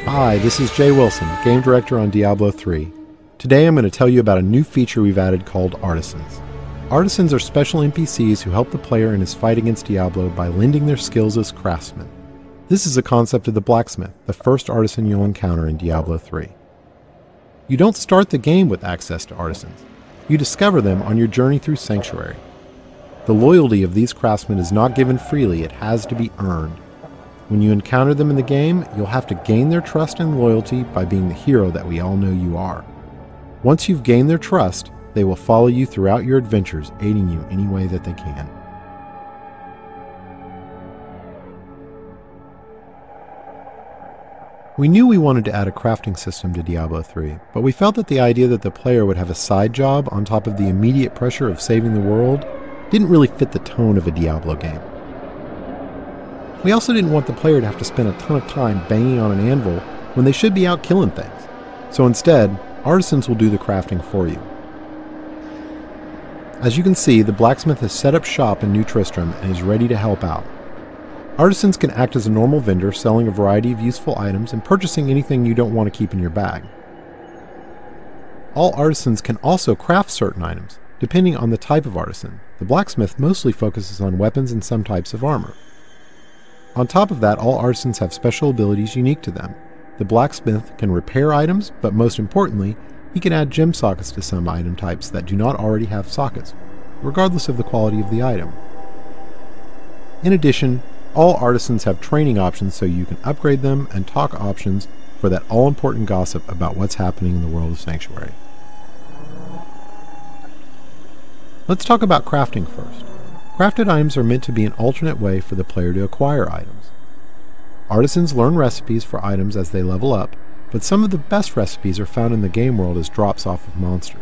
Hi, this is Jay Wilson, Game Director on Diablo III. Today I'm going to tell you about a new feature we've added called Artisans. Artisans are special NPCs who help the player in his fight against Diablo by lending their skills as craftsmen. This is a concept of the blacksmith, the first artisan you'll encounter in Diablo III. You don't start the game with access to artisans. You discover them on your journey through Sanctuary. The loyalty of these craftsmen is not given freely, it has to be earned. When you encounter them in the game, you'll have to gain their trust and loyalty by being the hero that we all know you are. Once you've gained their trust, they will follow you throughout your adventures, aiding you any way that they can. We knew we wanted to add a crafting system to Diablo III, but we felt that the idea that the player would have a side job on top of the immediate pressure of saving the world didn't really fit the tone of a Diablo game. We also didn't want the player to have to spend a ton of time banging on an anvil when they should be out killing things. So instead, artisans will do the crafting for you. As you can see, the blacksmith has set up shop in New Tristram and is ready to help out. Artisans can act as a normal vendor, selling a variety of useful items and purchasing anything you don't want to keep in your bag. All artisans can also craft certain items, depending on the type of artisan. The blacksmith mostly focuses on weapons and some types of armor. On top of that, all artisans have special abilities unique to them. The blacksmith can repair items, but most importantly, he can add gem sockets to some item types that do not already have sockets, regardless of the quality of the item. In addition, all artisans have training options so you can upgrade them, and talk options for that all-important gossip about what's happening in the world of Sanctuary. Let's talk about crafting first. Crafted items are meant to be an alternate way for the player to acquire items. Artisans learn recipes for items as they level up, but some of the best recipes are found in the game world as drops off of monsters.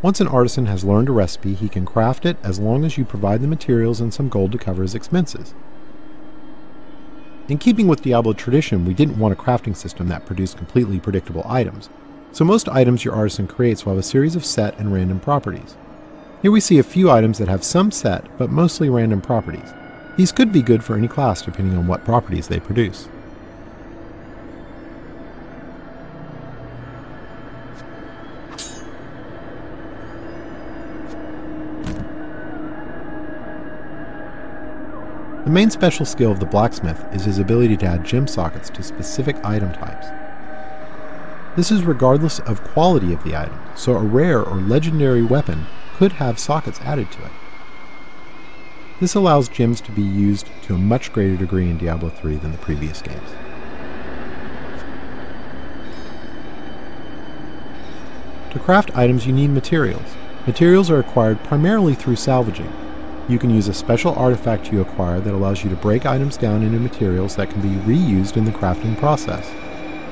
Once an artisan has learned a recipe, he can craft it as long as you provide the materials and some gold to cover his expenses. In keeping with Diablo tradition, we didn't want a crafting system that produced completely predictable items, so most items your artisan creates will have a series of set and random properties. Here we see a few items that have some set, but mostly random properties. These could be good for any class depending on what properties they produce. The main special skill of the blacksmith is his ability to add gem sockets to specific item types. This is regardless of quality of the item, so a rare or legendary weapon could have sockets added to it. This allows gems to be used to a much greater degree in Diablo III than the previous games. To craft items you need materials. Materials are acquired primarily through salvaging. You can use a special artifact you acquire that allows you to break items down into materials that can be reused in the crafting process.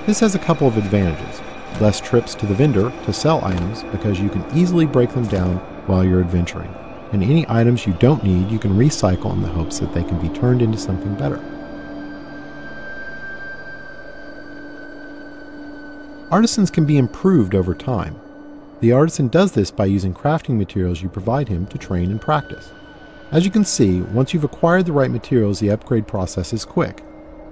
This has a couple of advantages. Less trips to the vendor to sell items because you can easily break them down while you're adventuring, and any items you don't need you can recycle in the hopes that they can be turned into something better. Artisans can be improved over time. The artisan does this by using crafting materials you provide him to train and practice. As you can see, once you've acquired the right materials, the upgrade process is quick.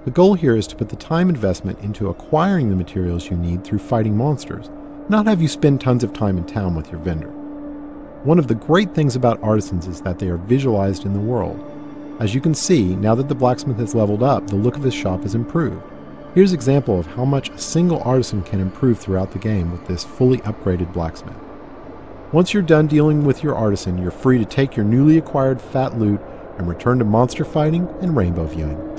The goal here is to put the time investment into acquiring the materials you need through fighting monsters, not have you spend tons of time in town with your vendor. One of the great things about artisans is that they are visualized in the world. As you can see, now that the blacksmith has leveled up, the look of his shop has improved. Here's an example of how much a single artisan can improve throughout the game with this fully upgraded blacksmith. Once you're done dealing with your artisan, you're free to take your newly acquired fat loot and return to monster fighting and rainbow viewing.